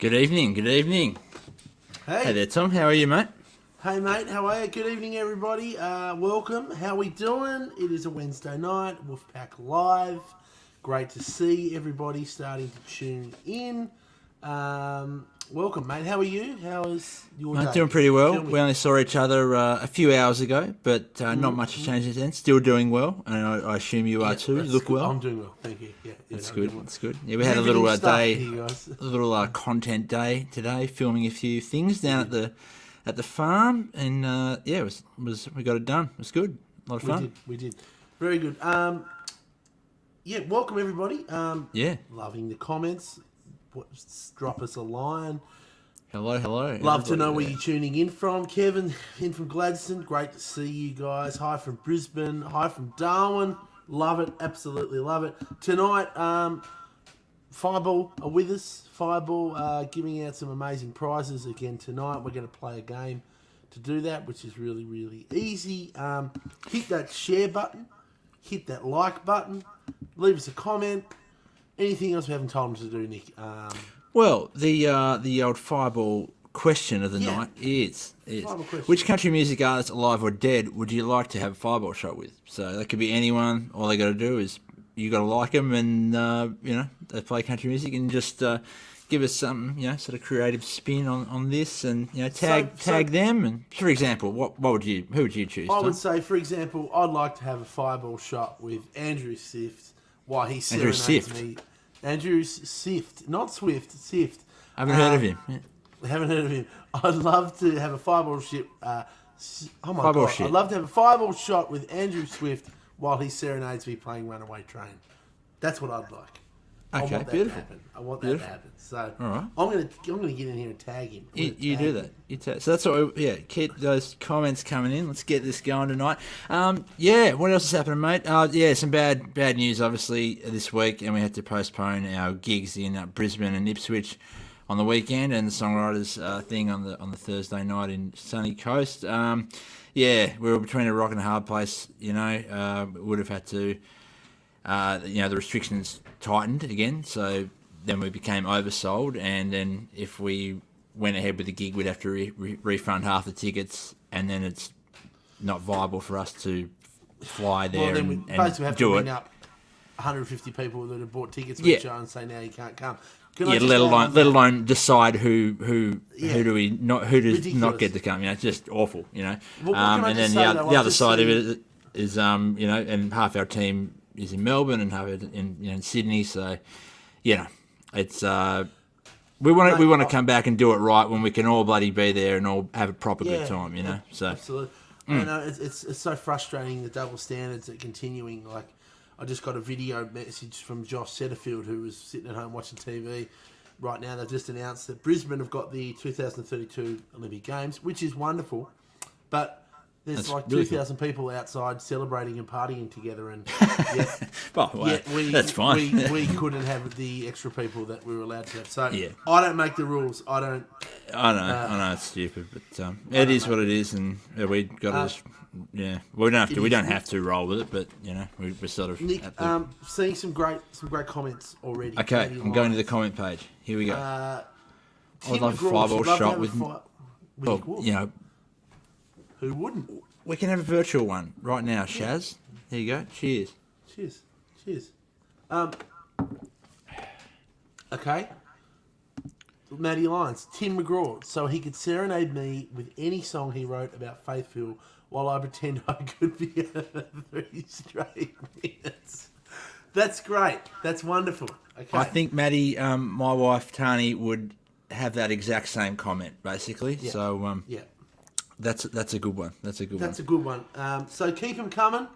Good evening, good evening. Hey there, Tom. How are you, mate? Hey mate, how are you? Good evening everybody. Welcome. How we doing? It is a Wednesday night, Wolfepack Live. Great to see everybody starting to tune in. Welcome mate, how are you? How is your day? Doing pretty well. We only saw each other a few hours ago, but not much has changed since then. Still doing well, and I assume you are too. You look good. well. I'm doing well, thank you. Yeah, That's I'm good. doing well. That's good. Yeah, we had a little day, here, guys. a little content day today, filming a few things down at the farm, and yeah, it was we got it done. It was good. A lot of fun. We did. Very good. Yeah, welcome everybody. Yeah. Loving the comments. Drop us a line. Hello. Love to know where you're tuning in from. Kevin in from Gladstone. Great to see you guys. Hi from Brisbane. Hi from Darwin. Love it. Absolutely love it. Tonight, Fireball are with us. Fireball giving out some amazing prizes again tonight. We're going to play a game to do that, which is really, really easy. Hit that share button. Hit that like button. Leave us a comment. Anything else we haven't told them to do, Nick? Well, the old Fireball question of the night is which country music artist, alive or dead, would you like to have a Fireball shot with? So that could be anyone. All they got to do is you got to like them, and they play country music, and just give us some sort of creative spin on this, and tag them. And for example, who would you choose? I Tom? would say, for example, I'd like to have a Fireball shot with Andrew Sift while he serenades me. Andrew Sift, not Swift, Sift. I haven't heard of him. Yeah. Haven't heard of him. I'd love to have a Fireball shot. Fireball shot. I'd love to have a Fireball shot with Andrew Swift while he serenades me playing Runaway Train. That's what I'd like. Okay, beautiful. I want that to happen. So all right. I'm gonna get in here and tag him. You do that. So that's what. Keep those comments coming in. Let's get this going tonight. What else is happening, mate? Some bad news obviously this week, and we had to postpone our gigs in Brisbane and Ipswich on the weekend, and the songwriters thing on the Thursday night in Sunny Coast. We were between a rock and a hard place. We would have had to. The restrictions tightened again, so then we became oversold, and then if we went ahead with the gig, we'd have to refund half the tickets, and then it's not viable for us to fly there and basically have do to it. ring up 150 people that have bought tickets for each other and say, now you can't come. Let alone decide who does not get to come. It's just awful, and then the other side of it is and half our team is in Melbourne and have it in Sydney, so it's we want to come back and do it right when we can all bloody be there and all have a proper good time, So absolutely. I know it's so frustrating, the double standards are continuing. Like, I just got a video message from Josh Setterfield, who was sitting at home watching TV. Right now, they've just announced that Brisbane have got the 2032 Olympic Games, which is wonderful, but there's like really 2,000 people outside celebrating and partying together, and that's fine. we couldn't have the extra people that we were allowed to have. So I don't make the rules. I know it's stupid, but it is what it is, and we got to. We don't have to roll with it, but we're sort of. Nick, seeing some great comments already. Okay, I'm going to the comment page. Here we go. I'd love a Fireball shot with who wouldn't? We can have a virtual one right now, Shaz. There you go. Cheers. Okay. Matty Lyons, Tim McGraw, so he could serenade me with any song he wrote about Faith Hill while I pretend I could be 3 straight minutes. That's great. That's wonderful. Okay. I think Matty, my wife Tani, would have that exact same comment, basically. Yeah. So That's a good one. That's a good one. So keep them coming.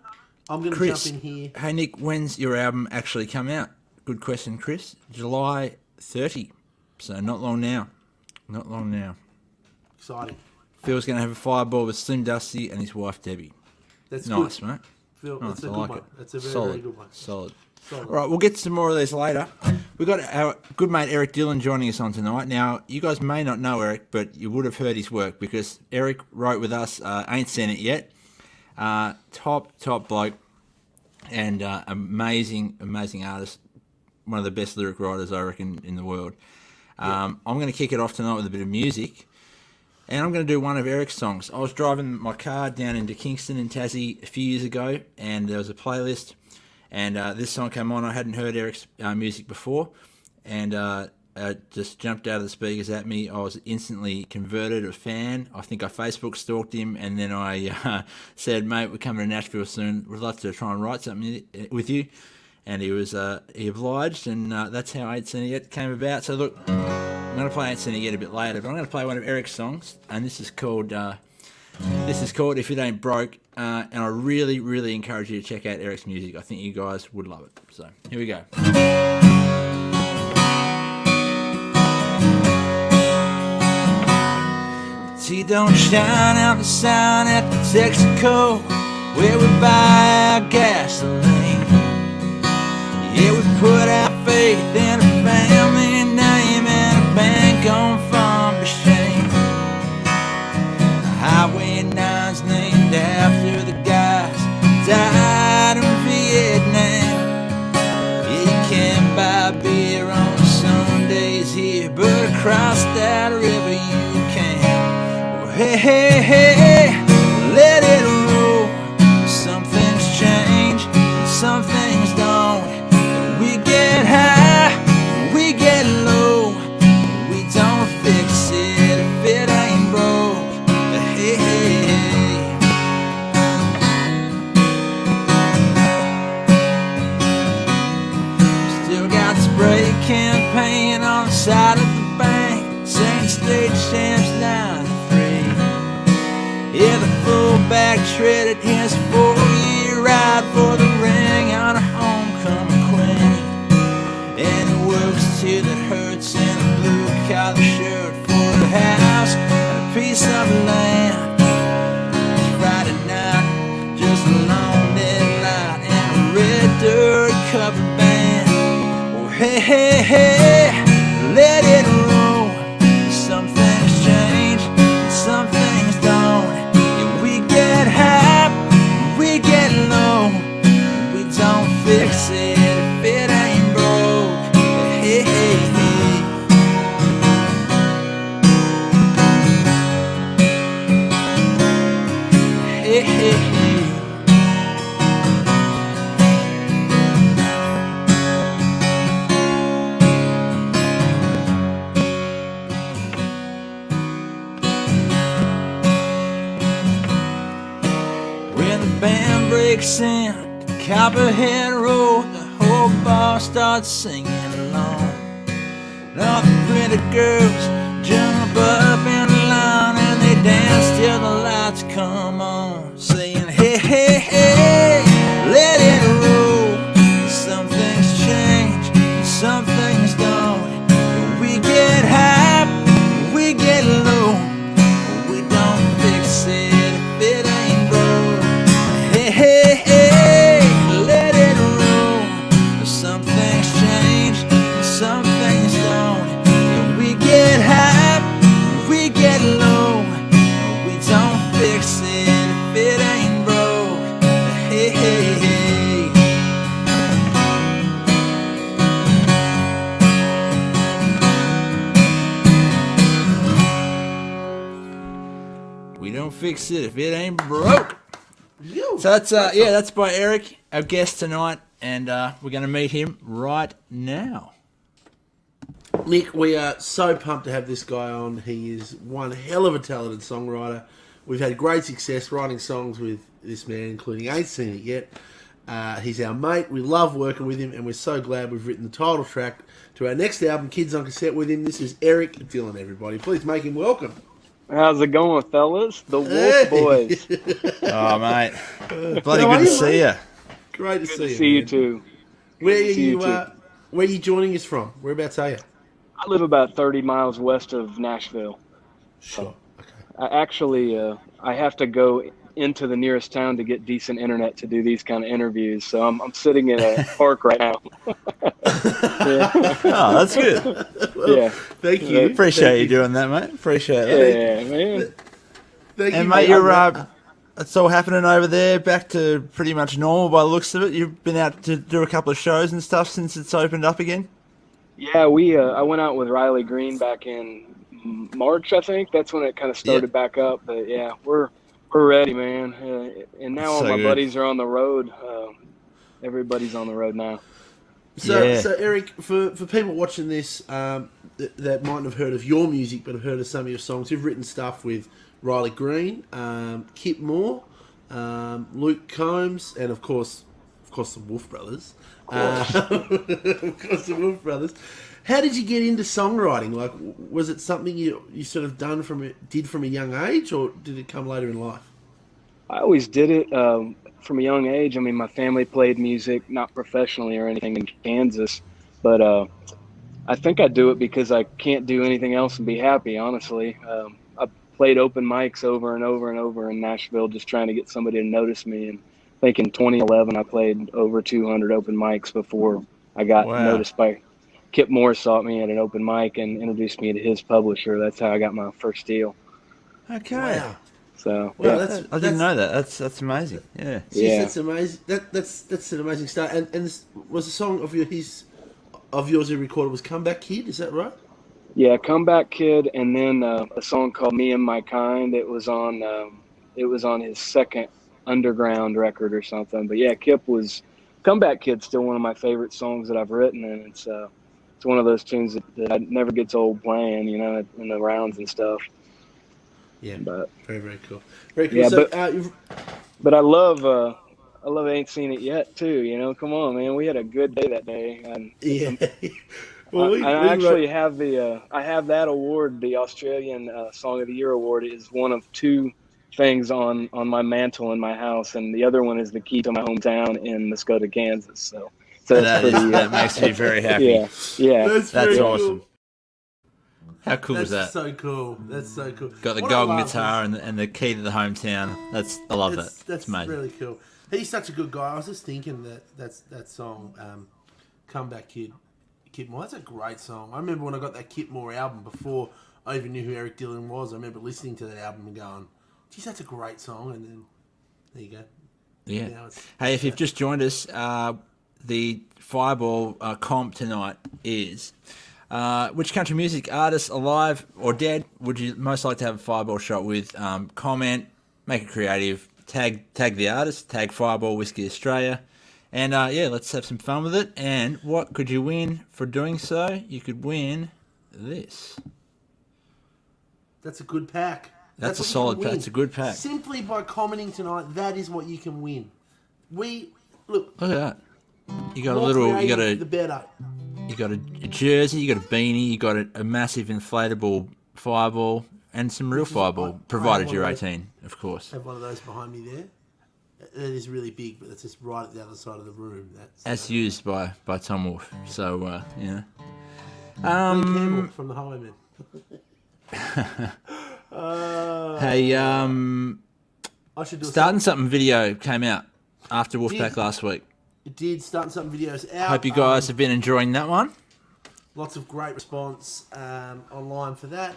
I'm going to jump in here. Hey, Nick, when's your album actually come out? Good question, Chris. July 30. So not long now. Exciting. Phil's going to have a Fireball with Slim Dusty and his wife Debbie. That's nice, good. Mate. Phil, that's a good one. That's a very good one. Solid. All right, we'll get to some more of these later. We've got our good mate Erik Dylan joining us on tonight. Now, you guys may not know Erik, but you would have heard his work because Erik wrote with us, Ain't Seen It Yet. Top bloke and amazing artist. One of the best lyric writers, I reckon, in the world. I'm going to kick it off tonight with a bit of music. And I'm going to do one of Erik's songs. I was driving my car down into Kingston in Tassie a few years ago, and there was a playlist, and this song came on. I hadn't heard Erik's music before, and it just jumped out of the speakers at me. I was instantly converted a fan. I think I Facebook stalked him, and then I said, "Mate, we're coming to Nashville soon. We'd love to try and write something with you." And he obliged, and that's how Ain't Seen It Yet came about. So look, I'm going to play Ain't Seen It Yet a bit later, but I'm going to play one of Erik's songs, and this is called If It Ain't Broke, and I really, really encourage you to check out Erik's music. I think you guys would love it. So here we go. See, don't shine out the sign at the Texaco where we buy our gasoline. Yeah, we put our faith in a family name and a bank on farm to shame. Highway 9's named after the guys died in Vietnam. Yeah, you can't buy beer on Sundays here, but across that river you can. Well, hey, hey, hey, let it roll. Some things change, some things don't. We get high, we get low. We don't fix it if it ain't broke. Hey, hey, hey. Still got spray campaign on the side of the bank, saying state champs 93. Yeah, the fullback traded his 4-year ride for the ring on a homecoming queen. And he works till it hurts in a blue collar shirt for a house and a piece of land. It's Friday night, just a long deadline and a red dirt covered band. Oh, hey, hey, hey, let it roll. Some things change and some things don't. Yeah, we get high, we get low. We don't fix it if it ain't broke. Hey, hey, hey. Hey, hey, hey. When the band breaks in Copperhead Road, the whole bar starts singing along. And all the pretty girls jump up in line and they dance till the lights come on, saying, hey, hey, hey, let it roll. Some things change, some things don't. We get high, we get low. We don't fix it if it ain't broke. Hey, hey, hey, let it roll. Some things change, some things don't. We get high, we get low. We don't fix it if it ain't broke. Hey, hey, hey. We don't fix it if it ain't broke. So that's that's by Erik, our guest tonight, and we're going to meet him right now. Nick, we are so pumped to have this guy on. He is one hell of a talented songwriter. We've had great success writing songs with this man, including Ain't Seen It Yet. He's our mate. We love working with him, and we're so glad we've written the title track to our next album, Kids On Cassette, with him. This is Erik Dylan, everybody. Please make him welcome. How's it going, fellas? The Wolf Boys. Oh, mate. Bloody good to see you. Great to Good see to you. see you Man. too. Where are Good to see you? too. Where are you joining us from? Whereabouts are you? I live about 30 miles west of Nashville. Sure. Okay. I have to go into the nearest town to get decent internet to do these kind of interviews. So I'm sitting in a park right now. Yeah. Oh, that's good. Yeah. Thank you. Appreciate you doing that, mate. Appreciate that. Yeah, man. Thank you, And mate, you're mate. it's all happening over there, back to pretty much normal by the looks of it. You've been out to do a couple of shows and stuff since it's opened up again. Yeah, we I went out with Riley Green back in March, I think. That's when it kind of Yeah. started back up. But yeah, we're ready, man. And now It's all so my good. buddies are on the road. Everybody's on the road now. Yeah. So Eric, for people watching this that mightn't have heard of your music, but have heard of some of your songs, you've written stuff with Riley Green, Kip Moore, Luke Combs, and of course, the Wolf Brothers. Of course, the Wolf Brothers. How did you get into songwriting? Like, was it something you sort of did from a young age, or did it come later in life? I always did it from a young age. I mean, my family played music, not professionally or anything in Kansas, but I think I do it because I can't do anything else and be happy, honestly. I played open mics over and over and over in Nashville just trying to get somebody to notice me. And I think in 2011, I played over 200 open mics before I got Wow. noticed by Kip Moore. Saw me at an open mic and introduced me to his publisher. That's how I got my first deal. Okay. Wow. So, Well, yeah. I didn't know that. That's amazing. Yeah. Yeah. That's amazing. That's an amazing start. And this was a song of yours you recorded was "Comeback Kid." Is that right? Yeah, Comeback Kid, and then a song called "Me and My Kind." It was on his second underground record or something. But yeah, Comeback Kid's still one of my favorite songs that I've written, and it's one of those tunes that never gets old playing, you know, in the rounds and stuff. Yeah. But Very, very cool. Very cool. yeah, So, but I love Ain't Seen It Yet too. You know, come on, man, we had a good day that day, and yeah. Well, I actually have I have that award, the Australian Song of the Year award. Is one of two things on my mantle in my house, and the other one is the key to my hometown in Muskota, Kansas. So that's pretty. That makes me very happy. Yeah. That's That's very awesome. cool. How cool is That's that? so cool. That's so cool. Got the What I golden love guitar and the key to the hometown. I love that. That's It's amazing. really cool. He's such a good guy. I was just thinking that song, "Comeback Kid," Kip Moore. That's a great song. I remember when I got that Kip Moore album before I even knew who Erik Dylan was. I remember listening to that album and going, "Geez, that's a great song." And then there you go. Yeah. Now it's- Hey, if you've just joined us, the Fireball comp tonight is which country music artist, alive or dead, would you most like to have a Fireball shot with? Comment, make it creative, tag the artist, tag Fireball Whiskey Australia, and yeah, let's have some fun with it. And what could you win for doing so? You could win this. That's a good pack. That's a what you solid can pack. win. It's a good pack. Simply by commenting tonight, that is what you can win. Look Look at that. You got a more little. You creative, got a. Mm-hmm. the better. You got a jersey, you got a beanie, you got a massive inflatable Fireball, and some real Fireball, provided you're 18, of course. I have one of those behind me there. It is really big, but it's just right at the other side of the room. That's As used by Tom Wolfe. So, you know. Campbell from the Highwaymen. Hey, I should do Starting Something video came out after Wolfepack Did. last week. It did start some videos out. Hope you guys have been enjoying that one. Lots of great response online for that.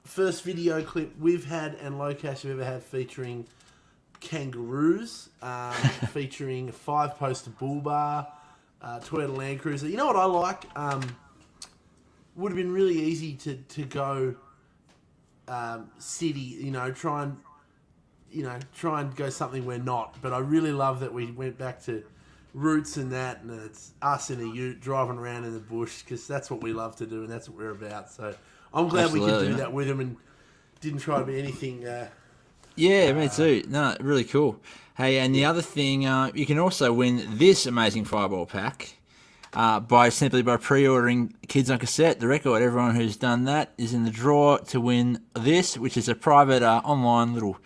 First video clip we've had and Locash have ever had featuring kangaroos, featuring a 5-poster bull bar, Toyota Land Cruiser. You know what I like? Would have been really easy to go city, try and go something we're not. But I really love that we went back to roots and that, and it's us in a ute driving around in the bush, because that's what we love to do and that's what we're about. So I'm glad we could Absolutely, do mate. that with them and didn't try to be anything. Yeah, me too. No, really cool. Hey, and the other thing, you can also win this amazing Fireball pack by pre-ordering Kids On Cassette, the record. Everyone who's done that is in the draw to win this, which is a private online little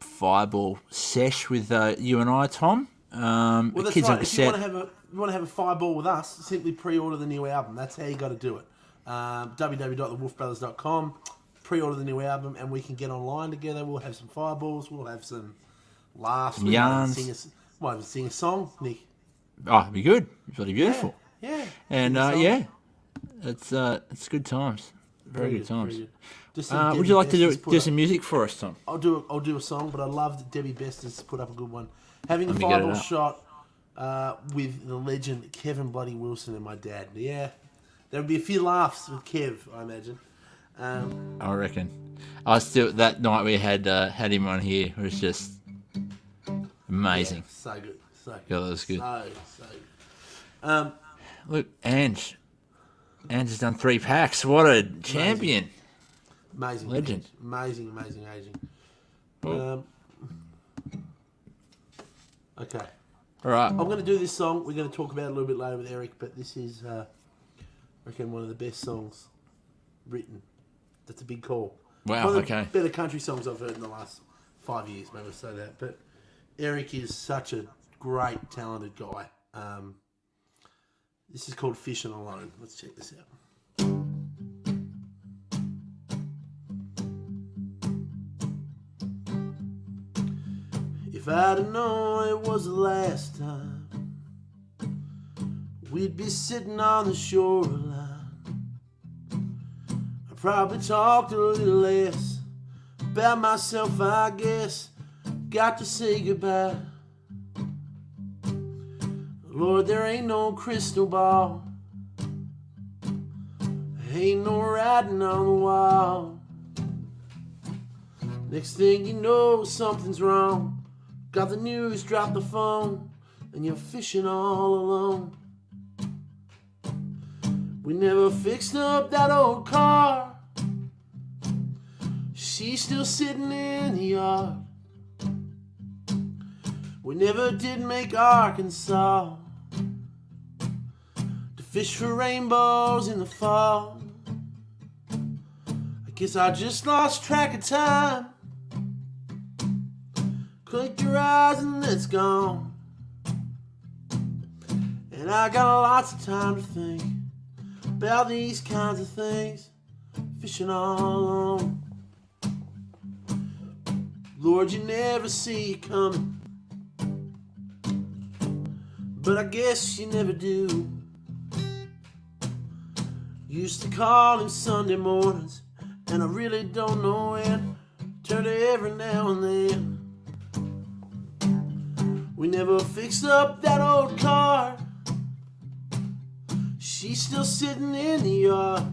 Fireball sesh with you and I, Tom. Well, that's Kids On right. If you Cassette. want to have a Fireball with us, simply pre-order the new album. That's how you got to do it. www.thewolfbrothers.com. Pre-order the new album, and we can get online together. We'll have some fireballs. We'll have some laughs. Some yarns. Might even sing a song, Nick. Oh, it'd be good. It's really beautiful. Yeah. And Sing a song. yeah, it's good times. Very good times. very good. Just some Would you Debbie like to Besters put do up- some music for us, Tom? I'll do a song, but I love that Debbie Besters put up a good one. Having a Let me get it fireball up. shot with the legend Kevin Bloody Wilson and my dad. Yeah, There would be a few laughs with Kev, I imagine. I reckon. I still that night we had him on here. It was just amazing. Yeah, so good. So good. Yeah, that was good. So good. Look, Ange has done 3 packs. What a champion! Amazing. Legend. Amazing aging. Well, Okay. all right. I'm going to do this song. We're going to talk about it a little bit later with Eric, but this is, I reckon, one of the best songs written. That's a big call. Wow. One of the Okay. better country songs I've heard in the last 5 years, maybe I'll say that. But Eric is such a great, talented guy. This is called Fishing Alone. Let's check this out. If I'd have known it was the last time, we'd be sitting on the shoreline. I probably talked a little less about myself, I guess. Got to say goodbye. Lord, there ain't no crystal ball, ain't no writing on the wall. Next thing you know, something's wrong. Got the news, drop the phone, and you're fishing all alone. We never fixed up that old car. She's still sitting in the yard. We never did make Arkansas to fish for rainbows in the fall. I guess I just lost track of time. Click your eyes and it's gone. And I got lots of time to think about these kinds of things. Fishing all alone. Lord, you never see it coming, but I guess you never do. Used to call him Sunday mornings, and I really don't know when. Turn to every now and then. We never fixed up that old car. She's still sitting in the yard.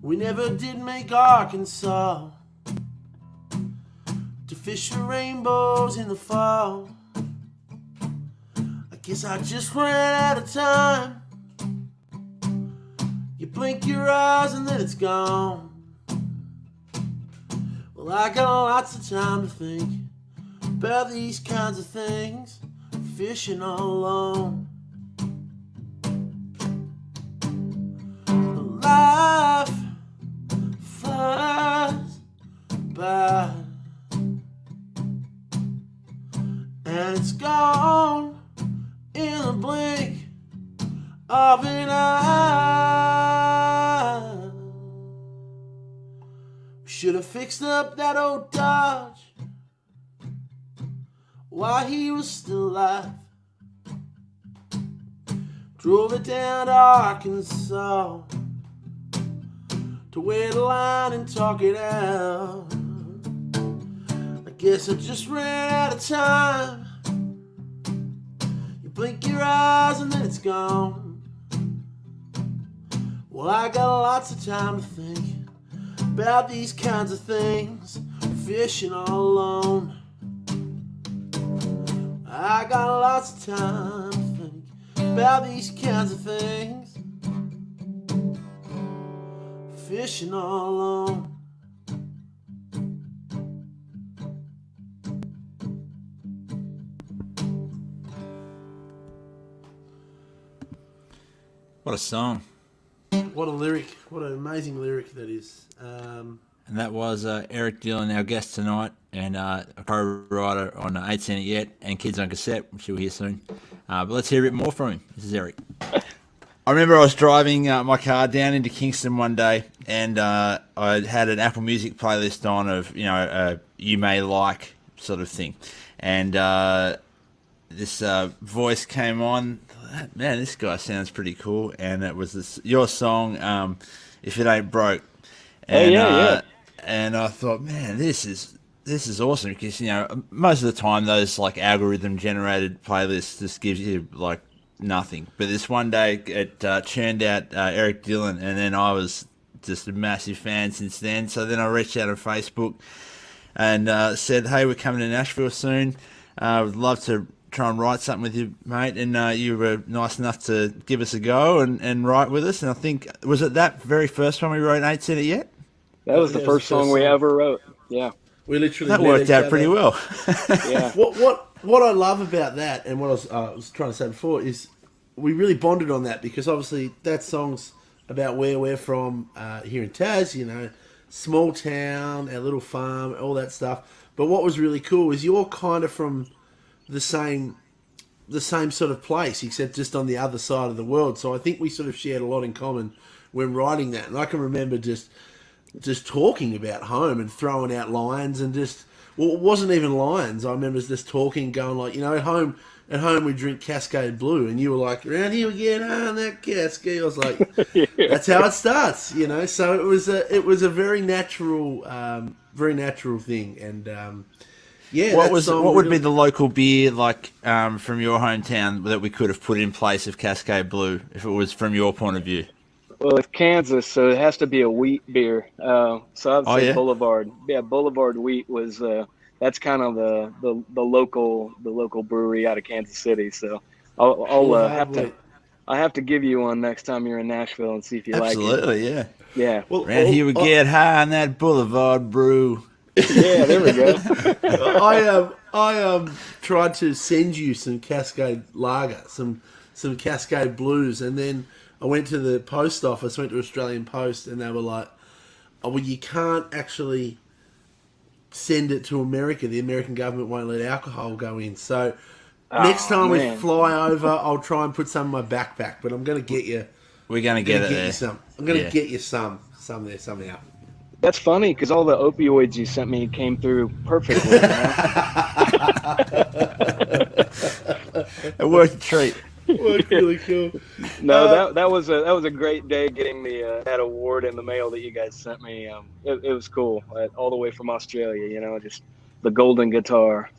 We never did make Arkansas to fish for rainbows in the fall. I guess I just ran out of time. You blink your eyes and then it's gone. Well, I got lots of time to think about these kinds of things. Fishing all alone. Life flies by, and it's gone in the blink of an eye. We should have fixed up that old Dodge while he was still alive. Drove it down to Arkansas to weigh the line and talk it out. I guess I just ran out of time. You blink your eyes and then it's gone. Well, I got lots of time to think about these kinds of things. Fishing all alone. I got lots of time to think about these kinds of things. Fishing all alone. What a song. What a lyric. What an amazing lyric that is. And that was Erik Dylan, our guest tonight, and a co-writer on 8 Cent It Yet and Kids on Cassette, which you'll hear soon. But let's hear a bit more from him. This is Erik. I remember I was driving my car down into Kingston one day, and I had an Apple Music playlist on of, You May Like sort of thing. And this voice came on. Man, this guy sounds pretty cool. And it was your song, If It Ain't Broke. And, yeah. And I thought, man, this is awesome, because most of the time those like algorithm generated playlists just gives you like nothing. But this one day it churned out Erik Dylan, and then I was just a massive fan since then. So then I reached out on Facebook and said, hey, we're coming to Nashville soon. Would love to try and write something with you, mate. And you were nice enough to give us a go and write with us. And I think, was it that very first one we wrote, Ain't Seen It Yet? That was the first song we ever wrote. Yeah. We literally that worked out pretty well. Yeah. What I love about that, and what I was trying to say before, is we really bonded on that, because obviously that song's about where we're from here in Taz, you know, small town, our little farm, all that stuff. But what was really cool is you're kind of from the same sort of place, except just on the other side of the world. So I think we sort of shared a lot in common when writing that. And I can remember just talking about home and throwing out lines, and just, well, it wasn't even lines. I remember just talking, going like, you know, at home we drink Cascade Blue, and you were like, around here we get on that Cascade. I was like, that's how it starts, you know. So it was a very natural thing, and yeah. What would be the local beer like from your hometown that we could have put in place of Cascade Blue if it was from your point of view? Well, it's Kansas, so it has to be a wheat beer. So I'd say Boulevard. Yeah, Boulevard Wheat was that's kind of the local brewery out of Kansas City. So I have to give you one next time you're in Nashville and see if you like it. Absolutely, yeah. Yeah. Well, around here we get high on that Boulevard brew. Yeah, there we go. I tried to send you some Cascade Lager, some Cascade Blues, and then I went to the post office, went to Australian Post, and they were like, oh, well, you can't actually send it to America. The American government won't let alcohol go in. So next time we fly over, I'll try and put some in my backpack, but I'm going to get you. We're going to get it there. Some. I'm going to get you some there somehow. That's funny, because all the opioids you sent me came through perfectly. It worked a treat. Worked really cool. No, that was a great day getting that award in the mail that you guys sent me. It was cool, all the way from Australia. You know, just the golden guitar.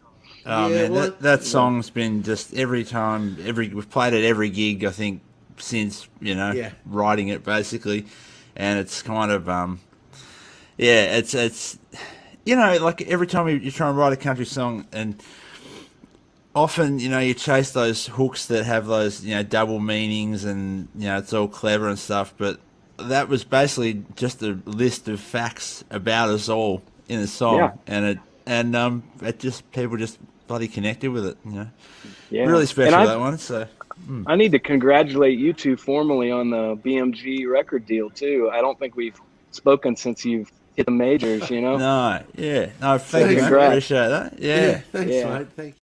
Oh yeah, man, that song's been just we've played it every gig, I think, since, you know, writing it basically, and it's kind of it's you know, like every time you try and write a country song, and often, you know, you chase those hooks that have those, you know, double meanings, and, you know, it's all clever and stuff, but that was basically just a list of facts about us all in a song, and it just, people just bloody connected with it, you know. Yeah. Really special, that one. So I need to congratulate you two formally on the BMG record deal too. I don't think we've spoken since you've hit the majors, you know. No, thank you, I appreciate that. Yeah, thanks, mate. Thank you.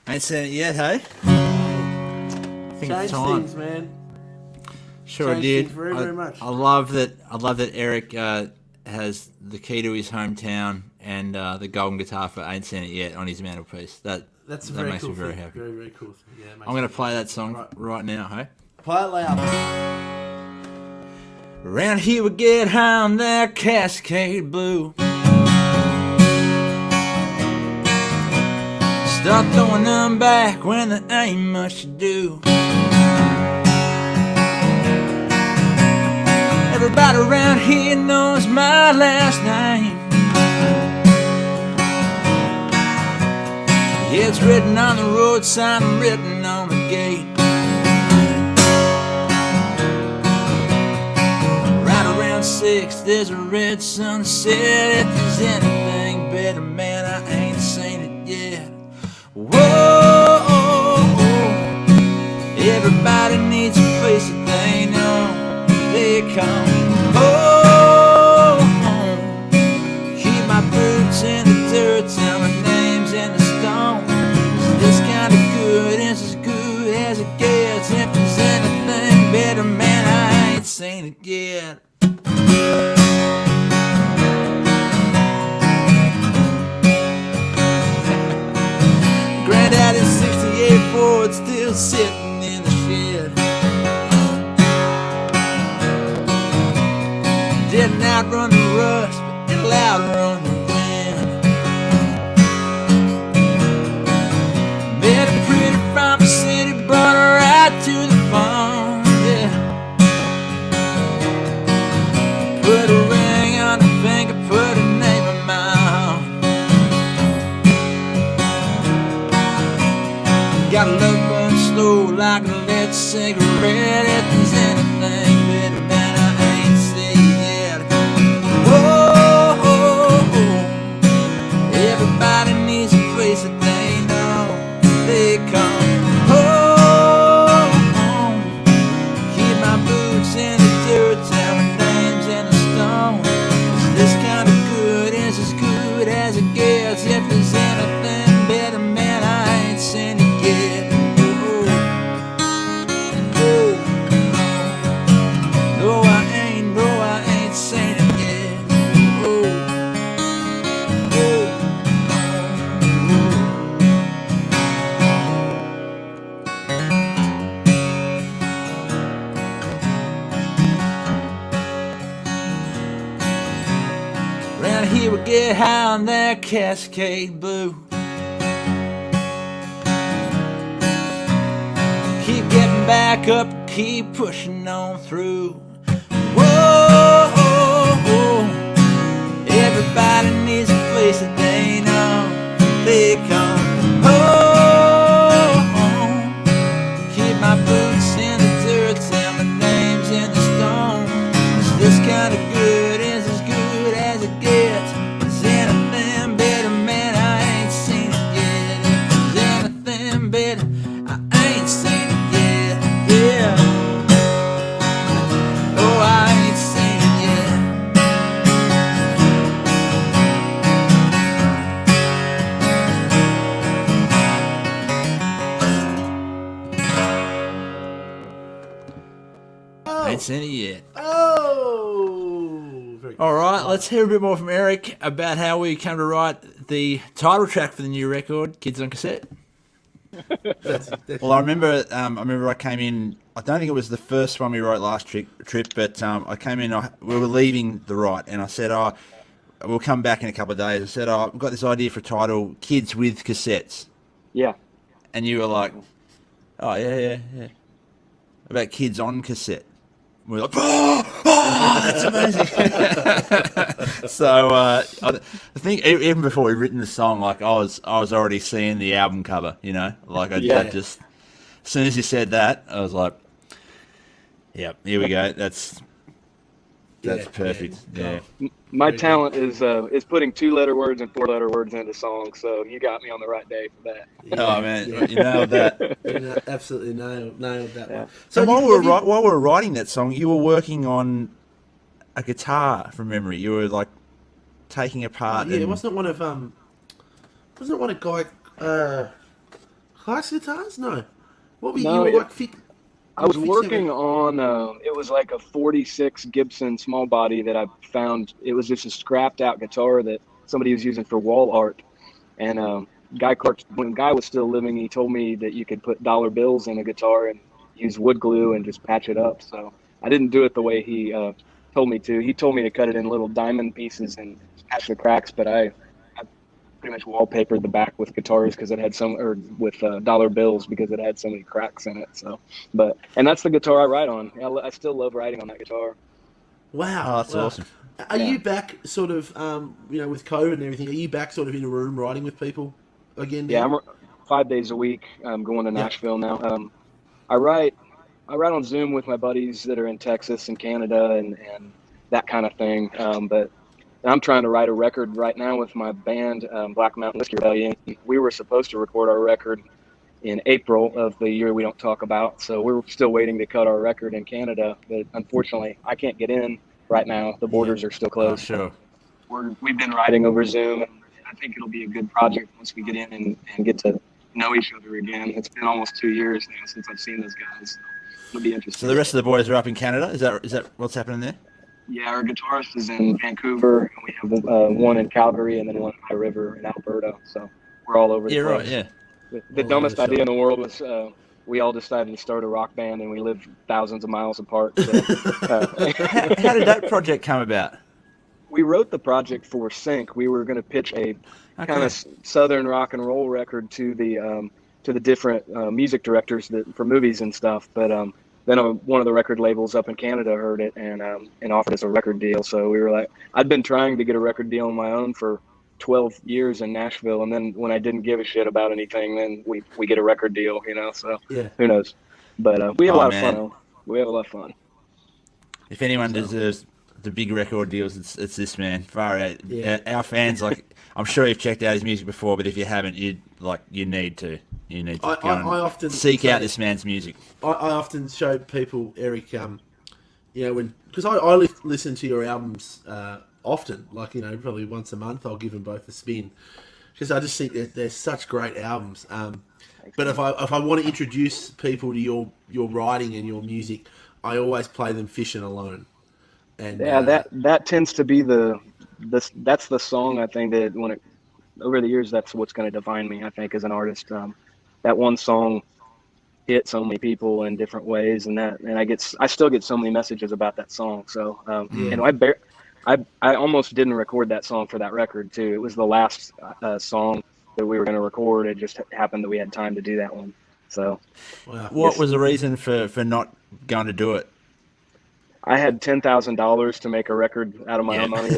Ain't seen it yet, hey? I think it's time. Things, man. Sure Changed did. Things very, very much. I love that Erik has the key to his hometown and the golden guitar for Ain't Seen It Yet on his mantelpiece. That makes me very happy. Very, very cool thing. Yeah, I'm going to play that song right now, hey? Play it loud. Around here we get high on that Cascade Blue. Start throwing them back when there ain't much to do. Everybody around here knows my last name. Yeah, it's written on the road sign and written on the gate. Right around 6, there's a red sunset. If there's anything better, man, I ain't seen it yet. Whoa, everybody needs a place that they know they come home. Keep my boots in the dirt, tell my name's in the stone. This kind of good is as good as it gets. If there's anything better, man, I ain't seen it yet. Granddaddy's 68 Ford still sitting in the shed. Didn't outrun the rust, but it'll outrun the wind. Met a pretty farm city like a lit cigarette. If there's anything better, man, I ain't seen yet. Oh, oh, oh. Everybody needs a place that they know they come home. Keep my boots in the dirt, tell my name's in the stone. This kind of good is as good as it gets. If there's anything better, man, I ain't seen it yet. Oh, oh, no, I ain't seen it yet. Oh, oh, Round here we get high on that Cascade Blue. Keep getting back up, keep pushing on through. Whoa, everybody needs a place that they know they come home. Keep my boots in the dirt, tell my name's in the stone. 'Cause this kind of good is as good as it gets. Is anything better, man, I ain't seen it yet. Is anything better, I ain't seen it yet. Yeah. Oh, I ain't seen it yet. Ain't seen it yet. Oh, very All right, let's hear a bit more from Erik about how we came to write the title track for the new record, Kids on Cassette. That's Well, I remember I came in. I don't think it was the first one we wrote last trip, but I came in. We were leaving the write, and I said, "Oh, we'll come back in a couple of days." I said, "Oh, I've got this idea for a title, Kids with Cassettes," Yeah. and you were like, "Oh yeah, about Kids on Cassette." We're like, oh, that's amazing. So I think even before we'd written the song, like I was already seeing the album cover, you know, like I just, as soon as you said that, I was like, yep, here we go. That's perfect. Yeah. My talent is putting 2-letter words and 4-letter words into songs, so you got me on the right day for that. Oh man, you nailed that. You absolutely nailed that one. So while we were writing that song, you were working on a guitar from memory. You were like taking apart. Yeah, wasn't it one of Guy Clark's guitars? No. What were No, you like? I was working on, it was like a 46 Gibson small body that I found. It was just a scrapped out guitar that somebody was using for wall art. And Guy Clark, when Guy was still living, he told me that you could put dollar bills in a guitar and use wood glue and just patch it up. So I didn't do it the way he told me to. He told me to cut it in little diamond pieces and patch the cracks, but I pretty much wallpapered the back with guitars because it had with dollar bills because it had so many cracks in it. So, and that's the guitar I write on. I still love writing on that guitar. Wow, Oh, that's awesome. Are you back sort of, with COVID and everything, are you back sort of in a room writing with people again now? Yeah, I'm 5 days a week. I'm going to Nashville now. I write on Zoom with my buddies that are in Texas and Canada and that kind of thing. But I'm trying to write a record right now with my band, Black Mountain Whiskey Rebellion. We were supposed to record our record in April of the year we don't talk about. So we're still waiting to cut our record in Canada. But unfortunately, I can't get in right now. The borders are still closed. Oh, sure. We've been writing over Zoom. And I think it'll be a good project once we get in and get to know each other again. It's been almost 2 years now since I've seen those guys. So it'll be interesting. So the rest of the boys are up in Canada. Is that what's happening there? Yeah, our guitarist is in Vancouver, and we have one in Calgary and then one in High River in Alberta. So we're all over the place. Right, yeah. The dumbest idea in the world was we all decided to start a rock band, and we live thousands of miles apart. So, How did that project come about? We wrote the project for Sync. We were going to pitch a kind of southern rock and roll record to the different music directors for movies and stuff, but then one of the record labels up in Canada heard it and offered us a record deal. So we were like, I'd been trying to get a record deal on my own for 12 years in Nashville, and then when I didn't give a shit about anything, then we get a record deal, so who knows. But we have a Oh, lot man. of fun. We have a lot of fun. If anyone deserves the big record deals, it's this man. Far out. Yeah. Our fans, like, I'm sure you've checked out his music before, but if you haven't, you need to. You need to go and I often seek say- out this man's music. I often show people, Eric, because I listen to your albums often, like, probably once a month. I'll give them both a spin because I just think that they're such great albums. But if I want to introduce people to your writing and your music, I always play them Fishing Alone. And Yeah, that tends to be that's the song I think that over the years, that's what's going to define me, I think, as an artist. That one song hit so many people in different ways, and I still get so many messages about that song. So, and I almost didn't record that song for that record too. It was the last song that we were going to record. It just happened that we had time to do that one. So, What was the reason for not going to do it? I had $10,000 to make a record out of my own money.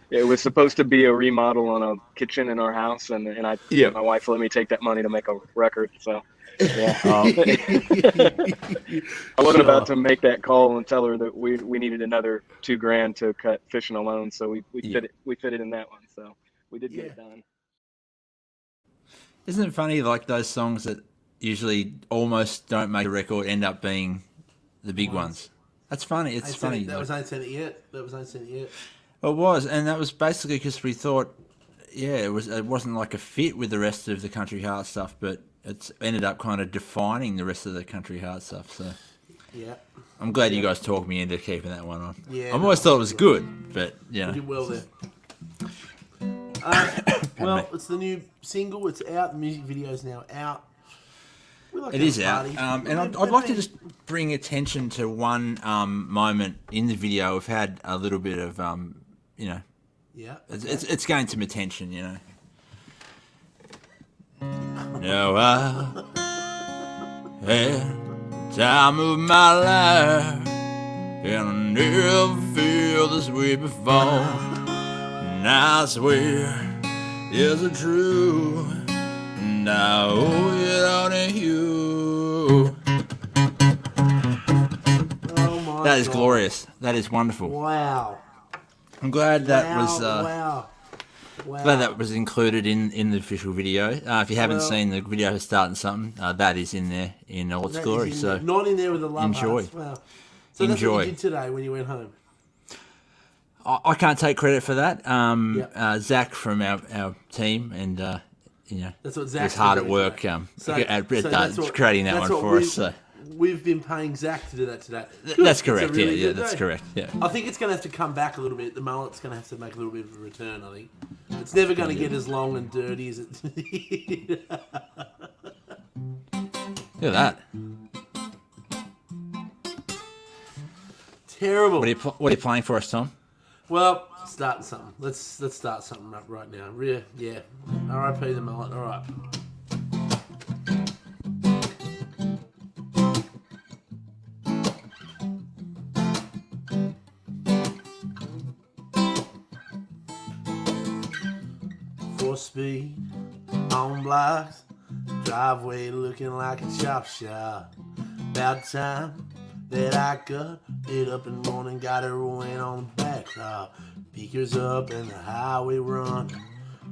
It was supposed to be a remodel on a kitchen in our house, and my wife let me take that money to make a record. So, yeah, I wasn't about to make that call and tell her that we needed another $2,000 to cut Fishing Alone. So we fit it in that one. So we did get it done. Isn't it funny, like those songs that usually almost don't make a record end up being the big ones? That's funny. It's funny. That was Ain't Seen It Yet. It was, and that was basically because we thought, it wasn't like a fit with the rest of the country heart stuff, but it's ended up kind of defining the rest of the country heart stuff. So yeah, I'm glad you guys talked me into keeping that one on. Yeah, I've always thought it was good, but you did well there. Well, it's the new single. It's out. The music video's now out. It is out, and I'd like to just bring attention to one moment in the video. We've had a little bit of, Yeah. it's gained some attention, Now I had time of my life, and I never felt this way before. And I swear, is it true? And I owe it all to you. Oh my That is God. glorious. That is wonderful. Wow. I'm glad that was Wow. glad that was included in the official video. If you haven't seen the video for Starting Something, that is in there in all its That glory. is So not in there with the love enjoy. hearts. Wow. So that's what you did today when you went home. I can't take credit for that. Yep. Zach from our team, and That's what Zach's he's hard at doing work today. at creating that one for us. So. We've been paying Zach to do that today. That's It's a correct. really Yeah, good that's day. correct. Yeah. I think it's going to have to come back a little bit. The mullet's going to have to make a little bit of a return, I think. It's never going to get as long and dirty as it did. Look at that. Terrible. What are you playing for us, Tom? Well, starting something. Let's start something up right now. Yeah. R.I.P. the mullet. All right. For speed on blocks, driveway looking like a chop shop. About time that I cut it up in the morning, got it rolling on the backdrop. Beakers up and the highway run.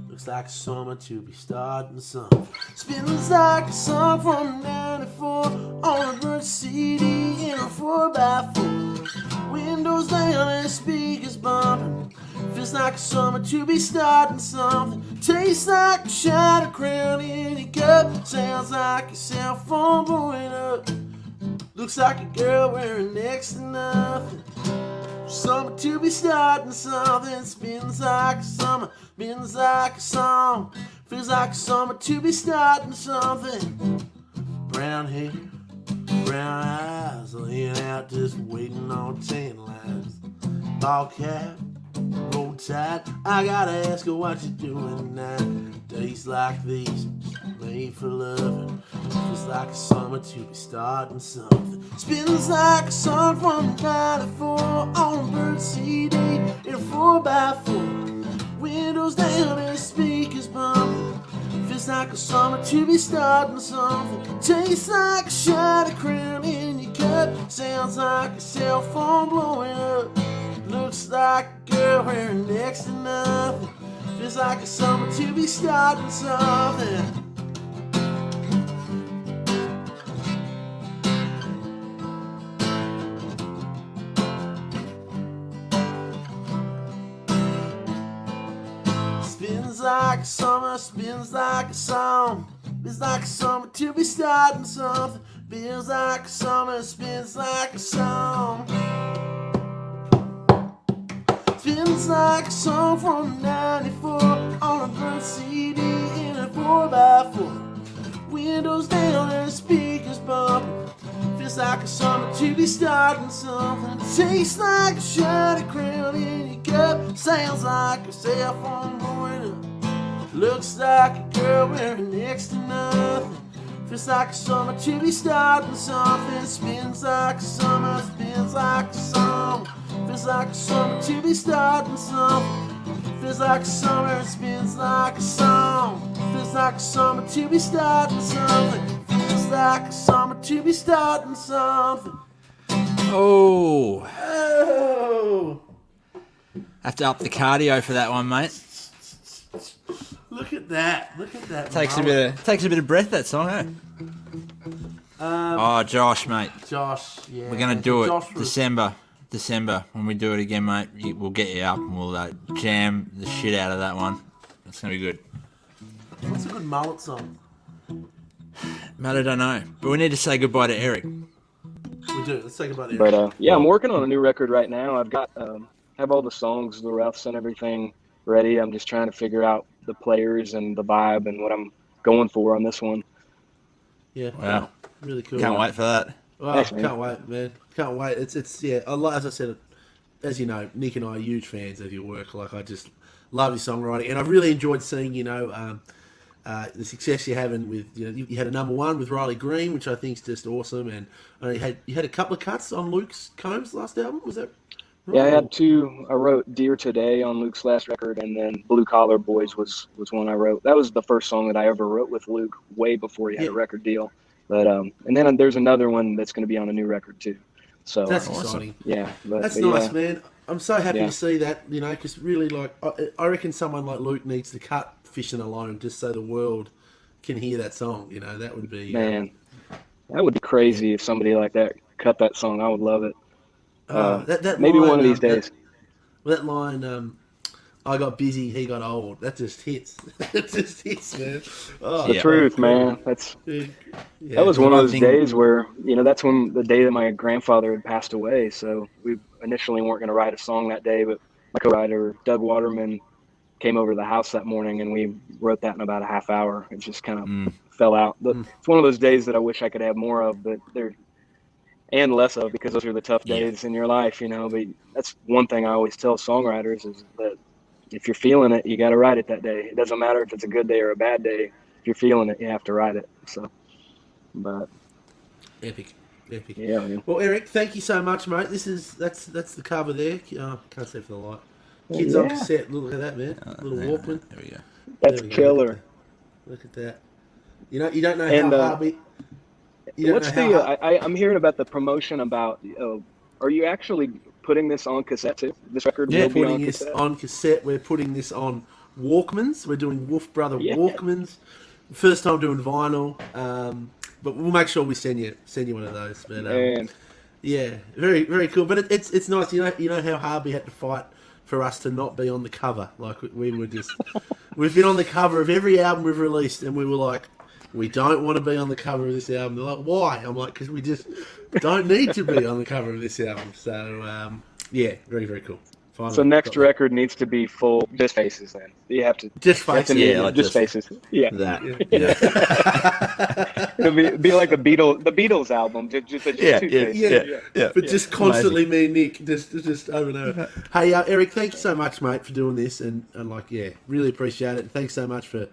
Looks like summer to be starting something. Spins like a song from 94 on a bird CD in a 4x4. Windows down and speakers bumping. Feels like a summer to be starting something. Tastes like a shattered crown in your cup. Sounds like your cell phone blowing up. Looks like a girl wearing next to nothing. Summer to be starting something. Spins like a summer, spins like a song. Feels like a summer to be starting something. Brown hair, brown eyes, laying out just waiting on tan lines. Ball cap, roll tight. I gotta ask her what you doing tonight. Days like these, made for loving. Feels like a summer to be starting something. Spins like a song from 94 on a bird CD in a 4x4. Windows down and speakers bumping. Feels Tastes like a summer to be starting something. Tastes like a shot of crown in your cup. Sounds like a cell phone blowing up. Looks like a girl wearing next to nothing. Feels like a summer to be starting something. Spins like a summer, spins like a song. Feels like a summer to be starting something. Feels like a summer, spins like a song. Spins like a song from 94 on a burnt CD in a 4x4. Windows down and the speakers bumping. Feels like a summer to be starting something. Tastes like a shot of crown in your cup. Sounds like a cell phone blowing up. Looks like a girl wearing next to nothing. Feels like a summer to be starting something. Spins like a summer, spins like a song. Feels like a summer to be starting something. Feels like a summer, spins like a song. Feels like a summer to be starting something. Feels like a summer to be starting something. Oh, Oh, have to up the cardio for that one, mate. look at that! Look at that! Takes a bit of breath, that song, eh? Oh, Josh, mate. Josh, yeah. We're gonna do it Josh was- December when we do it again, mate. We'll get you up and we'll jam the shit out of that one. It's gonna be good. What's a good mullet song? Mate, I don't know, but we need to say goodbye to Erik. We do. Let's take about it. But yeah, I'm working on a new record right now. I've got have all the songs, the roughs, and everything ready. I'm just trying to figure out the players and the vibe and what I'm going for on this one. Yeah. Wow, Really cool. can't wait for that. Oh, Thanks, man. can't wait, man. Can't wait. It's yeah. As I said, as you know, Nick and I are huge fans of your work. Like, I just love your songwriting, and I've really enjoyed seeing the success you're having with you had a #1 with Riley Green, which I think is just awesome, and you had a couple of cuts on Luke's Combs' last album. Was that? Right? Yeah, I had two. I wrote "Dear Today" on Luke's last record, and then "Blue Collar Boys" was one I wrote. That was the first song that I ever wrote with Luke, way before he had a record deal. But and then there's another one that's going to be on a new record too. So That's awesome. exciting. yeah, That's but nice, yeah. man. I'm so happy Yeah. to see that, because really, like, I reckon someone like Luke needs to cut Fishing Alone just so the world can hear that song. That would be... Man, that would be crazy if somebody like that cut that song. I would love it. that Maybe line, one of these days. That line, I got busy, he got old. That just hits. It just hits, man. Oh, The truth, man. That was one of those days where, that's when the day that my grandfather had passed away. So we initially weren't going to write a song that day, but my co-writer, Doug Waterman, came over to the house that morning and we wrote that in about a half hour. It just kind of fell out. But it's one of those days that I wish I could have more of, but and less of, because those are the tough days in your life, But that's one thing I always tell songwriters is that if you're feeling it, you got to write it that day. It doesn't matter if it's a good day or a bad day. If you're feeling it, you have to write it. So, but Epic. yeah, man. Well, Erik, thank you so much, mate. That's the cover there. Can't see for the light. Kids on Cassette. Look at that, man. Little Walkman. There we go. That's There we go. killer. Look at that. You don't know And, how hard we... You don't What's know how hard- I'm hearing about the promotion about, are you actually putting this on cassette too? This record We're will be on putting this cassette? on cassette. We're putting this on Walkmans. We're doing Wolf Brother Yeah. Walkmans. First time doing vinyl. But we'll make sure we send you one of those. But Man, yeah, very very cool. But it's nice. You know how hard we had to fight for us to not be on the cover. Like we were just we've been on the cover of every album we've released, and we were like, we don't want to be on the cover of this album. They're like, why? I'm like, because we just don't need to be on the cover of this album. So yeah, very very cool. Finally, so next got that. record needs to be full just faces then. You have to Just you have to faces, name yeah, it like just just- faces. Yeah. That. Yeah. It'll be like the Beatles album. Just two faces. Yeah. But just constantly me and Nick, just over and over. Hey, Erik, thank you so much, mate, for doing this, and really appreciate it. And thanks so much for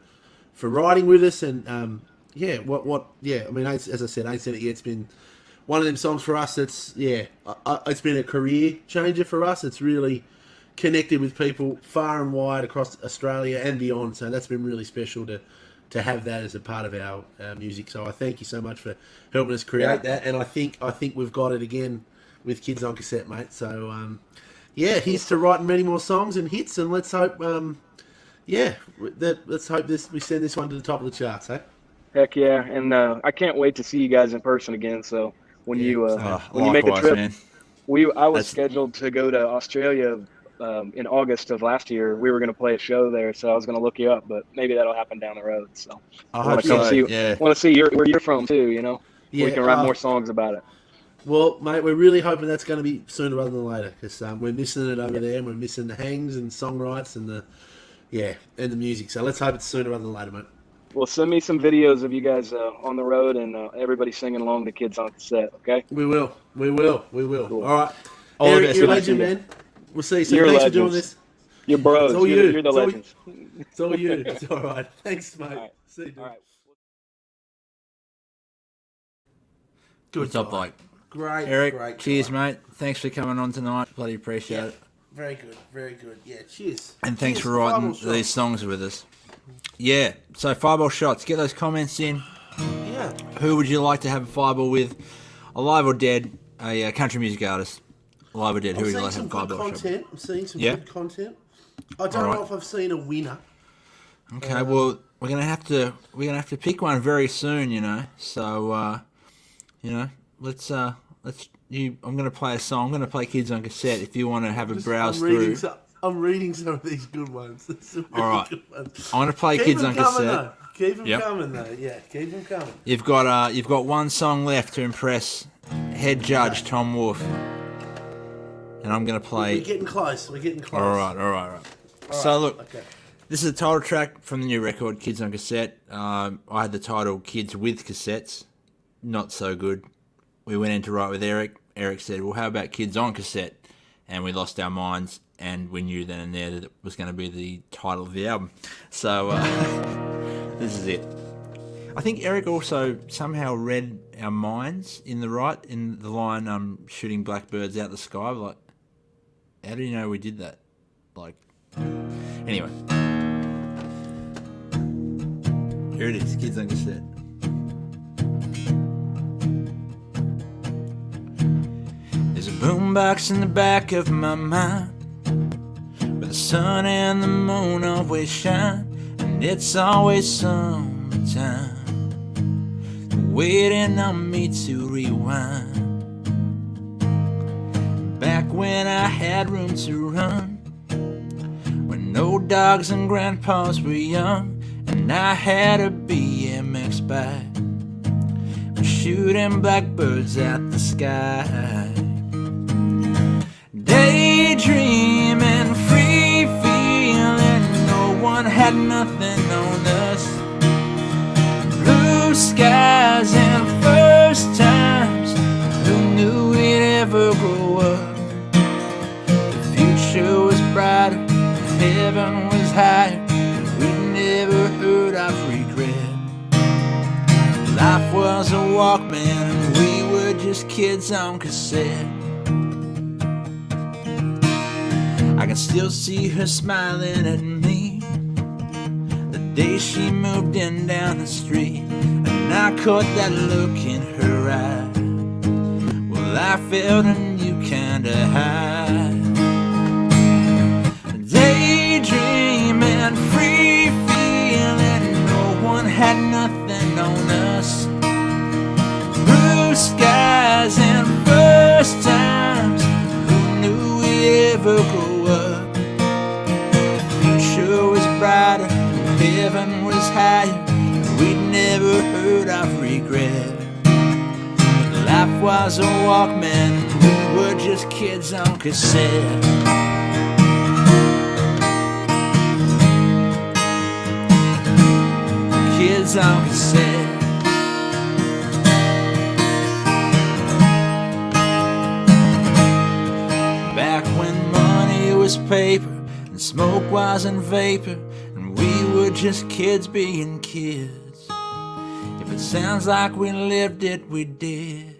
riding with us, and I mean, as I said, ain't said it yet. It's been one of them songs for us. That's it's been a career changer for us. It's really connected with people far and wide across Australia and beyond. So that's been really special to to have that as a part of our music. So I thank you so much for helping us create that, and I think we've got it again with Kids on Cassette, mate. So here's to writing many more songs and hits, and let's hope let's hope we send this one to the top of the charts, eh? Heck yeah, and I can't wait to see you guys in person again. So when you make a trip, man. I was scheduled to go to Australia in August of last year. We were going to play a show there, so I was going to look you up, but maybe that'll happen down the road. So I want to see where you're from too. You know, we can write more songs about it. Well, mate, we're really hoping that's going to be sooner rather than later, because we're missing it over there, and we're missing the hangs and songwrites and the music. So let's hope it's sooner rather than later, mate. Well, send me some videos of you guys on the road and everybody singing along to Kids on Cassette, okay? We will. Cool. All right. All Eric, the best, you're a mate. legend, man. We'll see you soon. You're Thanks legends. for doing this. You're bros. It's all you're, you. you're the It's all legends. It's all you. It's all right. Thanks, mate. All right. See you, dude. All right. Good Top guy. bloke. Great, Eric, great cheers, guy. mate. Thanks for coming on tonight. Bloody appreciate it. Very good, very good. Yeah, cheers. And thanks Cheers for writing Fireball these songs with us. Yeah, so Fireball Shots. Get those comments in. Yeah. Who would you like to have a fireball with? Alive or dead? A country music artist. Alive or dead? Who I'm would you seeing like to some have a good fireball shot with? content. I'm seeing some Yeah. good content. I don't Alright. know if I've seen a winner. Okay, well, we're gonna have to pick one very soon, you know. So, let's. I'm gonna play a song. I'm gonna play Kids on Cassette. If you want to have a browse through. I'm reading some of these good ones. Some really Alright. good ones. I'm gonna play Keep Kids them on coming, Cassette. though. Keep them Yep. coming, though. Yeah, keep them coming. You've got one song left to impress head judge Tom Wolf, and I'm gonna play. We're getting close. All All right. So look, Okay. this is a title track from the new record, Kids on Cassette. I had the title Kids with Cassettes. Not so good. We went in to write with Eric. Eric said, well, how about Kids on Cassette? And we lost our minds, and we knew then and there that it was going to be the title of the album. So this is it. I think Eric also somehow read our minds in the line, shooting blackbirds out the sky. Like, how do you know we did that? Like, anyway. Here it is, Kids on Cassette. There's a boombox in the back of my mind, where the sun and the moon always shine, and it's always summertime, waiting on me to rewind. Back when I had room to run, when no dogs and grandpas were young, and I had a BMX bike, shooting blackbirds at the sky. Daydreaming, free feeling, no one had nothing on us. Blue skies and first times, who knew we'd ever grow up? The future was brighter, heaven was higher, we never heard of regret. Life was a Walkman and we were just kids on cassette. I can still see her smiling at me the day she moved in down the street, and I caught that look in her eye. Well, I felt a new kind of high. Daydreaming, free feeling, no one had nothing on us. Blue skies and first times, who knew we'd ever grow up? The future was brighter, heaven was higher, we'd never heard of regret. Life was a Walkman, we were just kids on cassette. Kids on cassette. Back when money was paper and smoke wasn't vapor, and we were just kids being kids. If it sounds like we lived it, we did.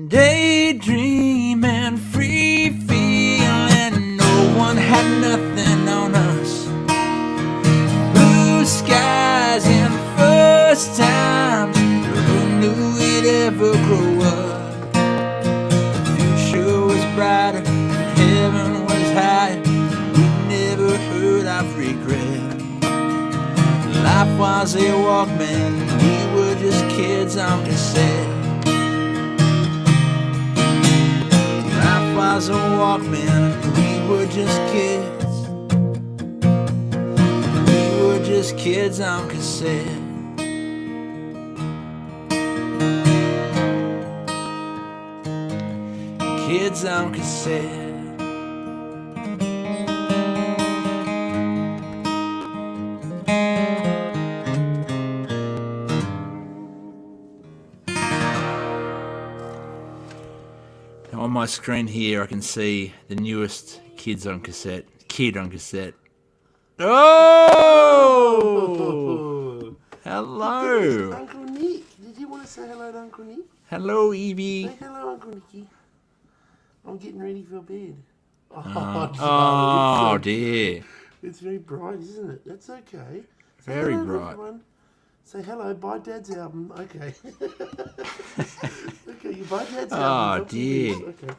Daydreaming, free feeling, no one had nothing on us. Blue skies best times, who knew we'd ever grow up? The future was brighter, heaven was higher, we never heard of regret. Life was a Walkman, we were just kids on cassette. Life was a Walkman, we were just kids. We were just kids on cassette. Kids on cassette. Now on my screen here, I can see the newest Kids on Cassette. Kid on Cassette. Oh! Hello! Uncle Nick. Did you want to say hello to Uncle Nick? Hello, Evie. Say hello, Uncle Nicky. I'm getting ready for bed. Oh, dear. It's very bright, isn't it? That's okay. Say Very hello, bright. everyone. Say hello, buy Dad's album. Okay. Okay, you buy Dad's album. Oh, dear. Okay.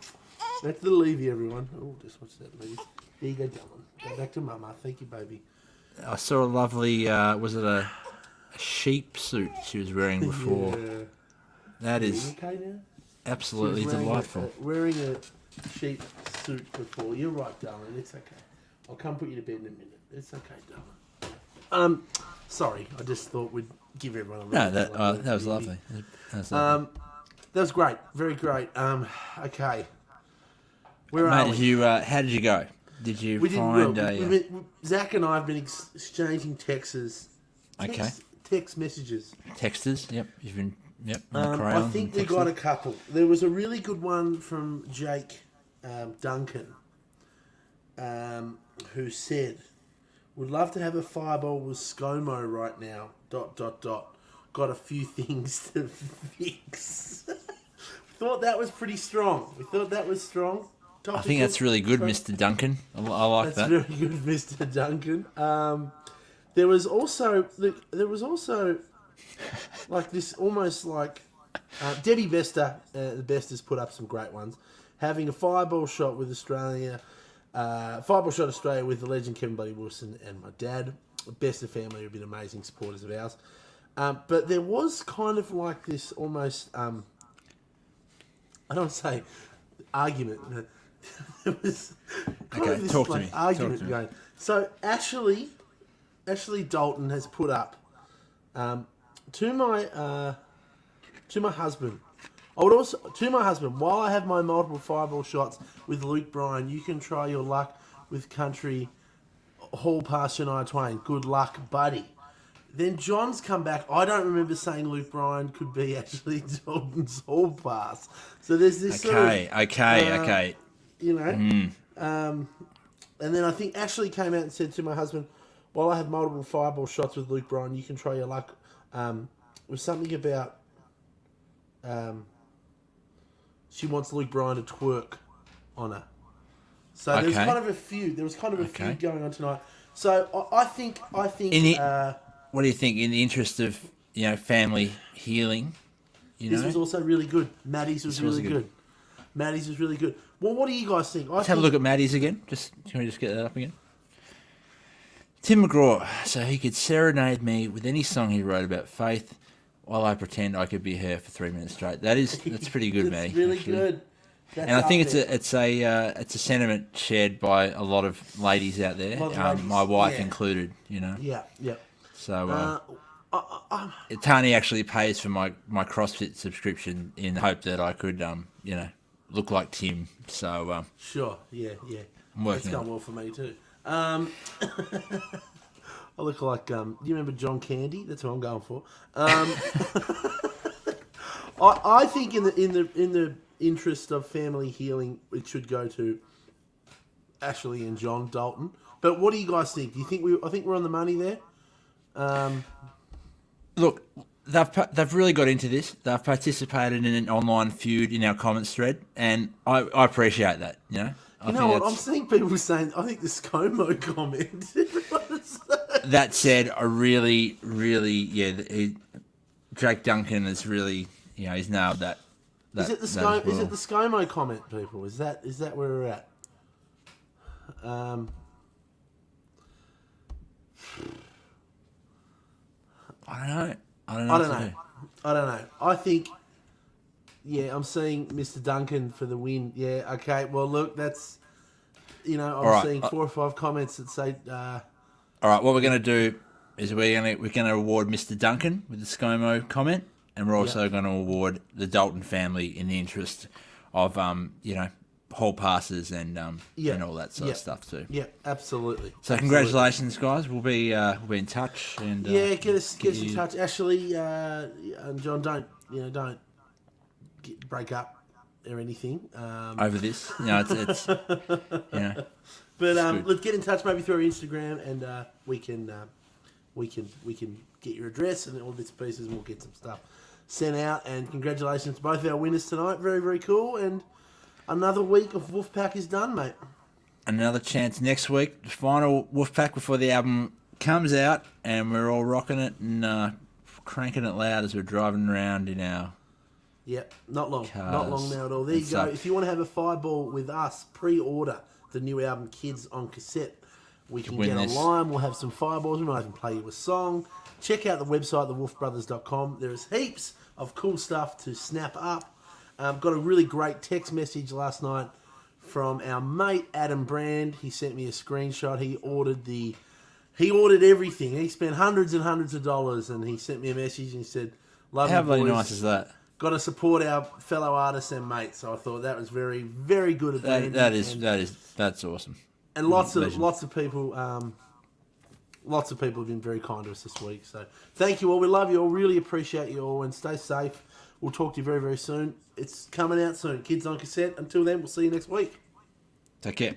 That's the Levy, everyone. Oh, just watch that, lady. There you go, Dylan. Go back to Mama. Thank you, baby. I saw a lovely, was it a sheep suit she was wearing before? Yeah. That Are is you okay now? absolutely She was delightful. Wearing a sheep suit before. You're right, darling. It's okay. I'll come put you to bed in a minute. It's okay, darling. Sorry. I just thought we'd give everyone a No, little that was lovely. That was lovely. That was great. Very great. Okay. Where Mate, are did we? you, how did you go? Did you We didn't. find Zach and I have been exchanging texts. Okay. Text messages. texters? Yep, you've been, yep, on the I crayons think and we got texters. a couple. There was a really good one from Jake Duncan, who said, "Would love to have a fireball with ScoMo right now. ... Got a few things to fix." Thought that was pretty strong. We thought that was strong. I think that's really good, Mr. Duncan. I like That's that. very good, Mr. Duncan. There was also like this almost like Debbie Bester. The Besters put up some great ones. Having a fireball shot with Australia, fireball shot Australia with the legend Kevin Buddy Wilson and my dad. The Bester family have been amazing supporters of ours. But there was kind of like this almost I don't want to say argument. But there was kind Okay, of this talk to like me. argument Talk to me. going. So Ashley Dalton has put up to my husband. I would also to my husband. While I have my multiple fireball shots with Luke Bryan, you can try your luck with country hall pass Shania Twain. Good luck, buddy. Then John's come back. I don't remember saying Luke Bryan could be Ashley Dalton's hall pass. So there's this Okay. you know. And then I think Ashley came out and said to my husband, "While I have multiple fireball shots with Luke Bryan, you can try your luck." Was something about she wants Luke Bryan to twerk on her. So there was Okay. kind of a feud. There was kind of a Okay. feud going on tonight. So I think. What do you think, in the interest of, family healing, this was also really good. Maddie's was was really good. good. Maddie's was really good. Well, what do you guys think? Let's have a look at Maddie's again. Can we just get that up again? Tim McGraw. So he could serenade me with any song he wrote about faith, while I pretend I could be her for 3 minutes straight. That's pretty good, Maddie. It's really actually. good. That's And I think up there. it's a sentiment shared by a lot of ladies out there, lot of ladies, my wife yeah. included. Yeah. So Tani actually pays for my CrossFit subscription in the hope that I could look like Tim. So Sure. Yeah. I'm working That's on going well for me too. I look like. Do you remember John Candy? That's what I'm going for. I think in the interest of family healing, it should go to Ashley and John Dalton. But what do you guys think? Do you think I think we're on the money there? Look, they've really got into this. They've participated in an online feud in our comments thread, and I appreciate that. I You know what? I'm seeing people saying, I think the ScoMo comment. That said, I really, Drake Duncan is really, he's nailed that. Is it the that as well. Is it the ScoMo comment, people? Is that where we're at? I don't know. I don't know. I think, I'm seeing Mr. Duncan for the win. Yeah, okay. Well, look, that's, I'm seeing 4 or 5 comments that say. All right, what we're going to do is we're going to award Mr. Duncan with the ScoMo comment, and we're also going to award the Dalton family in the interest of, hall passes and all that sort of stuff too. Yeah, absolutely. So congratulations, guys. We'll be in touch and get us in touch. Ashley and John, don't break up or anything over this. It's But let's get in touch maybe through our Instagram, and we can get your address and all bits and pieces, and we'll get some stuff sent out. And congratulations to both our winners tonight. Very, very cool. And another week of Wolfepack is done, mate. Another chance next week. The final Wolfepack before the album comes out, and we're all rocking it and cranking it loud as we're driving around in our not long cars now at all. There you go. If you want to have a fireball with us, pre-order the new album Kids On Cassette. We can get online. We'll have some fireballs. We might even play you a song. Check out the website, thewolfbrothers.com. There's heaps of cool stuff to snap up. Got a really great text message last night from our mate Adam Brand. He sent me a screenshot. He ordered everything. He spent hundreds and hundreds of dollars, and he sent me a message and he said, "Love you, boys. How bloody nice is that? Got to support our fellow artists and mates." So I thought that was very, very good of them. That's awesome. And lots of people have been very kind to us this week. So thank you all. We love you all. Really appreciate you all, and stay safe. We'll talk to you very, very soon. It's coming out soon. Kids on Cassette. Until then, we'll see you next week. Take care.